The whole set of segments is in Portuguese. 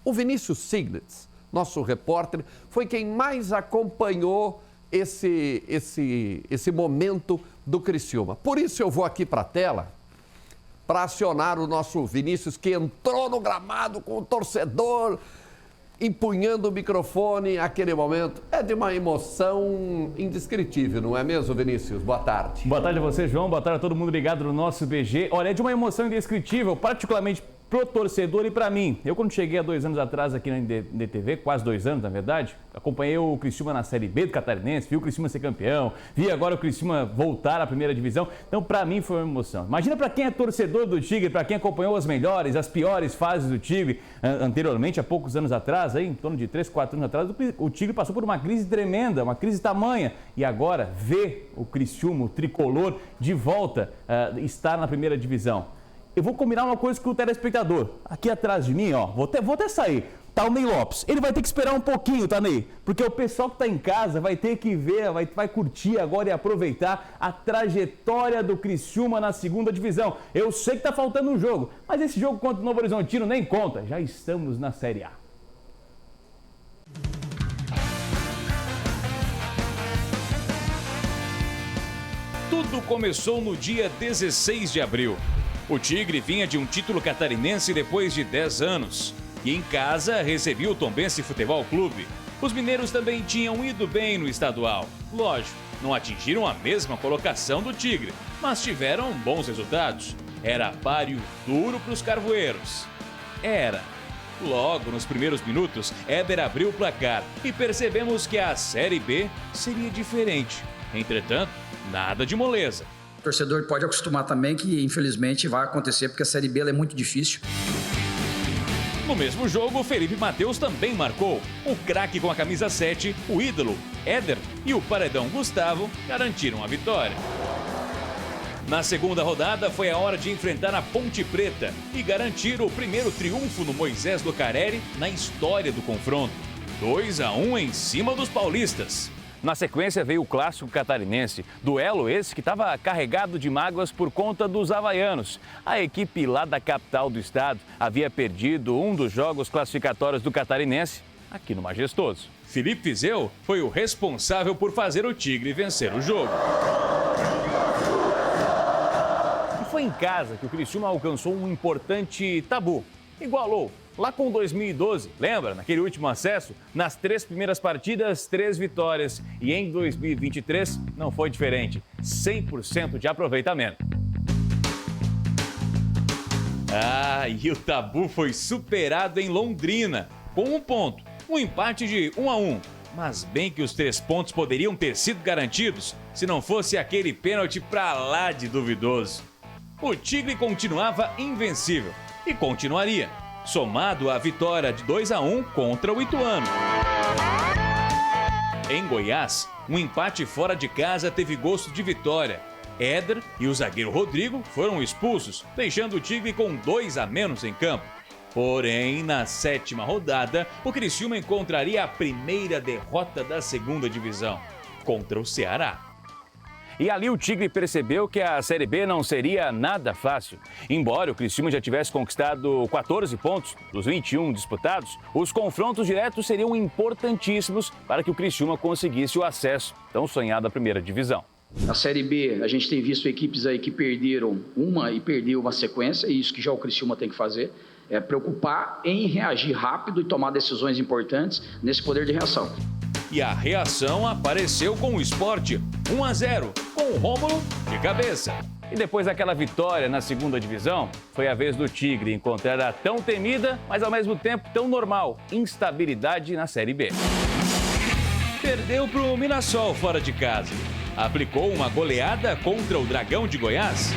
O Vinícius Siglitz, nosso repórter, foi quem mais acompanhou esse momento do Criciúma. Por isso eu vou aqui para a tela para acionar o nosso Vinícius, que entrou no gramado com o torcedor, empunhando o microfone. Aquele momento é de uma emoção indescritível, não é mesmo, Vinícius? Boa tarde. Boa tarde a você, João. Boa tarde a todo mundo ligado no nosso BG. Olha, é de uma emoção indescritível, particularmente pro torcedor e para mim. Eu, quando cheguei há 2 anos atrás aqui na NDTV, quase 2 anos, na verdade, acompanhei o Criciúma na Série B do Catarinense, vi o Criciúma ser campeão, vi agora o Criciúma voltar à primeira divisão. Então, para mim, foi uma emoção. Imagina para quem é torcedor do Tigre, para quem acompanhou as melhores, as piores fases do Tigre anteriormente, há poucos anos atrás, aí, em torno de 3, 4 anos atrás, o Tigre passou por uma crise tremenda, uma crise tamanha. E agora, ver o Criciúma, o tricolor, de volta, estar na primeira divisão. Eu vou combinar uma coisa com o telespectador. Aqui atrás de mim, ó, vou até sair. Tá o Ney Lopes. Ele vai ter que esperar um pouquinho, tá, Ney? Porque o pessoal que tá em casa vai ter que ver, vai curtir agora e aproveitar a trajetória do Criciúma na segunda divisão. Eu sei que tá faltando um jogo, mas esse jogo contra o Novo Horizontino nem conta. Já estamos na Série A. Tudo começou no dia 16 de abril. O Tigre vinha de um título catarinense depois de 10 anos. E em casa recebia o Tombense Futebol Clube. Os mineiros também tinham ido bem no estadual. Lógico, não atingiram a mesma colocação do Tigre, mas tiveram bons resultados. Era páreo duro para os carvoeiros. Era. Logo nos primeiros minutos, Éder abriu o placar e percebemos que a Série B seria diferente. Entretanto, nada de moleza. O torcedor pode acostumar também que, infelizmente, vai acontecer, porque a Série B ela é muito difícil. No mesmo jogo, Felipe Mateus também marcou. O craque com a camisa 7, o ídolo, Éder, e o paredão Gustavo garantiram a vitória. Na segunda rodada, foi a hora de enfrentar a Ponte Preta e garantir o primeiro triunfo no Moisés Lucarelli na história do confronto. 2-1 em cima dos paulistas. Na sequência veio o clássico catarinense, duelo esse que estava carregado de mágoas por conta dos havaianos. A equipe lá da capital do estado havia perdido um dos jogos classificatórios do catarinense aqui no Majestoso. Felipe Vizeu foi o responsável por fazer o Tigre vencer o jogo. E foi em casa que o Criciúma alcançou um importante tabu. Igualou lá com 2012, lembra? Naquele último acesso, nas 3 primeiras partidas, 3 vitórias. E em 2023 não foi diferente, 100% de aproveitamento. E o tabu foi superado em Londrina, com 1 ponto, um empate de 1-1. Mas bem que os 3 pontos poderiam ter sido garantidos se não fosse aquele pênalti pra lá de duvidoso. O Tigre continuava invencível e continuaria, somado à vitória de 2-1 contra o Ituano. Em Goiás, um empate fora de casa teve gosto de vitória. Éder e o zagueiro Rodrigo foram expulsos, deixando o Tigre com 2 a menos em campo. Porém, na 7ª rodada, o Criciúma encontraria a primeira derrota da segunda divisão, contra o Ceará. E ali o Tigre percebeu que a Série B não seria nada fácil. Embora o Criciúma já tivesse conquistado 14 pontos dos 21 disputados, os confrontos diretos seriam importantíssimos para que o Criciúma conseguisse o acesso tão sonhado à primeira divisão. Na Série B, a gente tem visto equipes aí que perderam uma e perdeu uma sequência, e isso que já o Criciúma tem que fazer, é preocupar em reagir rápido e tomar decisões importantes nesse poder de reação. E a reação apareceu com o Sport, 1-0, com o Rômulo de cabeça. E depois daquela vitória na segunda divisão, foi a vez do Tigre encontrar a tão temida, mas ao mesmo tempo tão normal, instabilidade na Série B. Perdeu para o Mirassol fora de casa. Aplicou uma goleada contra o Dragão de Goiás.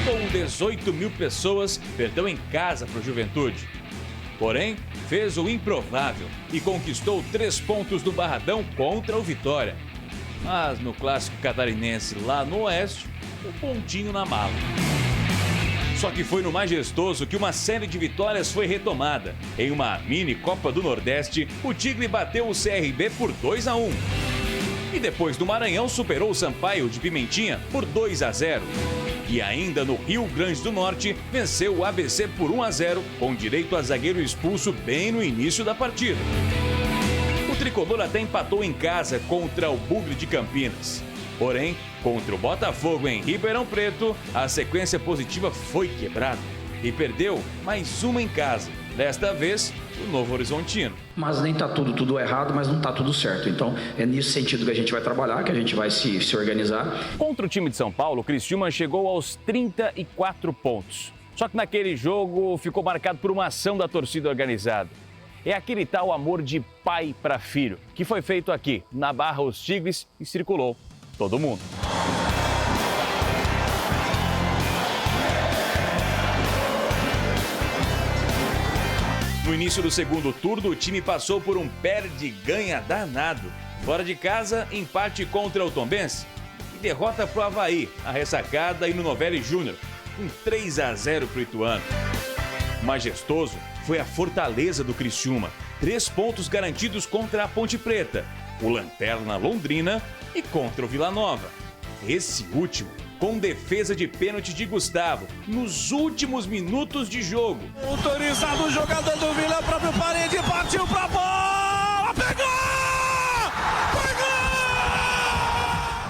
Com 18 mil pessoas, perdeu em casa para o Juventude. Porém, fez o improvável e conquistou 3 pontos no Barradão contra o Vitória. Mas no clássico catarinense lá no Oeste, um pontinho na mala. Só que foi no Majestoso que uma série de vitórias foi retomada. Em uma mini Copa do Nordeste, o Tigre bateu o CRB por 2-1. E depois do Maranhão superou o Sampaio de Pimentinha por 2-0. E ainda no Rio Grande do Norte, venceu o ABC por 1-0, com direito a zagueiro expulso bem no início da partida. O tricolor até empatou em casa contra o Bugre de Campinas. Porém, contra o Botafogo em Ribeirão Preto, a sequência positiva foi quebrada e perdeu mais uma em casa, desta vez o Novo Horizontino. Mas nem está tudo errado, mas não está tudo certo. Então é nesse sentido que a gente vai trabalhar, que a gente vai se organizar. Contra o time de São Paulo, o Criciúma chegou aos 34 pontos. Só que naquele jogo ficou marcado por uma ação da torcida organizada. É aquele tal amor de pai para filho, que foi feito aqui, na Barra Os Tigres, e circulou todo mundo. No início do segundo turno, o time passou por um perde-ganha danado. Fora de casa, empate contra o Tombense e derrota para o Avaí, a ressacada e no Novelli Júnior, um 3-0 para o Ituano. Majestoso foi a fortaleza do Criciúma, 3 pontos garantidos contra a Ponte Preta, o Lanterna Londrina e contra o Vila Nova. Esse último com defesa de pênalti de Gustavo, nos últimos minutos de jogo. Autorizado o jogador do Vila, próprio parede, partiu pra bola, pegou!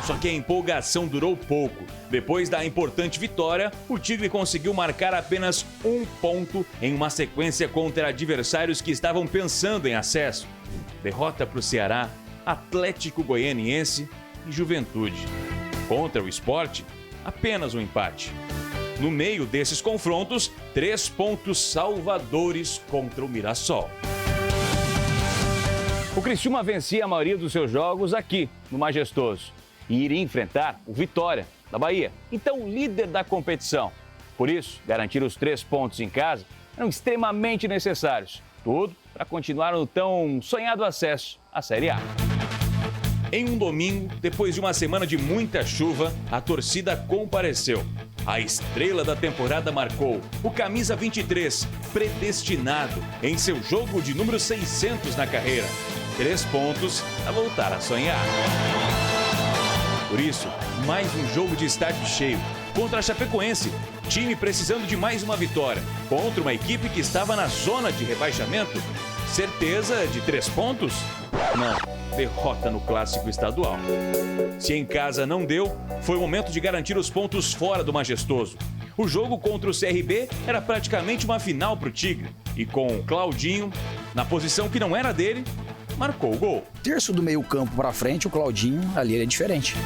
Só que a empolgação durou pouco. Depois da importante vitória, o Tigre conseguiu marcar apenas 1 ponto em uma sequência contra adversários que estavam pensando em acesso. Derrota para o Ceará, Atlético Goianiense e Juventude. Contra o Sport, apenas um empate. No meio desses confrontos, 3 pontos salvadores contra o Mirassol. O Criciúma vencia a maioria dos seus jogos aqui, no Majestoso, e iria enfrentar o Vitória, da Bahia, então líder da competição. Por isso, garantir os 3 pontos em casa eram extremamente necessários. Tudo para continuar no tão sonhado acesso à Série A. Em um domingo, depois de uma semana de muita chuva, a torcida compareceu. A estrela da temporada marcou o camisa 23, predestinado em seu jogo de número 600 na carreira. 3 pontos a voltar a sonhar. Por isso, mais um jogo de estádio cheio contra a Chapecoense. Time precisando de mais uma vitória contra uma equipe que estava na zona de rebaixamento. Certeza de 3 pontos? Não. Derrota no clássico estadual. Se em casa não deu, foi o momento de garantir os pontos fora do Majestoso. O jogo contra o CRB era praticamente uma final para o Tigre. E com o Claudinho, na posição que não era dele, marcou o gol. Terço do meio campo para frente, o Claudinho ali é diferente.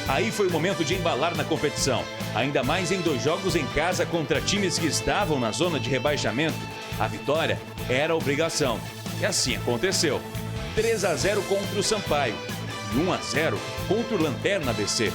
Aí foi o momento de embalar na competição. Ainda mais em 2 jogos em casa contra times que estavam na zona de rebaixamento. A vitória era obrigação. E assim aconteceu. 3-0 contra o Sampaio e 1-0 contra o Lanterna ABC.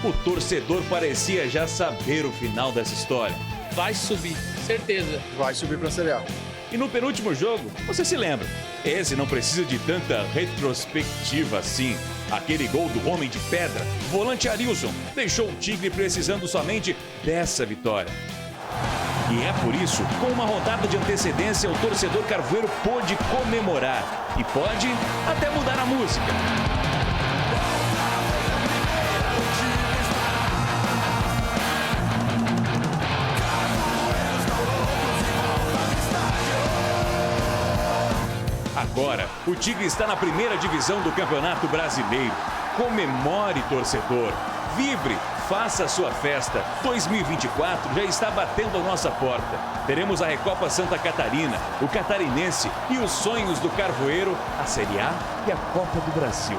O torcedor parecia já saber o final dessa história. Vai subir, certeza. Vai subir para a Série A. E no penúltimo jogo, você se lembra, esse não precisa de tanta retrospectiva assim. Aquele gol do Homem de Pedra, volante Arilson, deixou o Tigre precisando somente dessa vitória. E é por isso, com uma rodada de antecedência, o torcedor carvoeiro pôde comemorar e pode até mudar a música. Agora, o Tigre está na primeira divisão do Campeonato Brasileiro. Comemore, torcedor. Vibre, faça a sua festa. 2024 já está batendo a nossa porta. Teremos a Recopa Santa Catarina, o Catarinense e os sonhos do Carvoeiro, a Série A e a Copa do Brasil.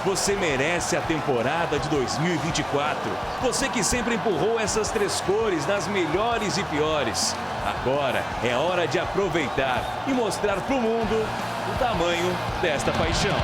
Você merece a temporada de 2024. Você que sempre empurrou essas 3 cores nas melhores e piores. Agora é hora de aproveitar e mostrar para o mundo o tamanho desta paixão.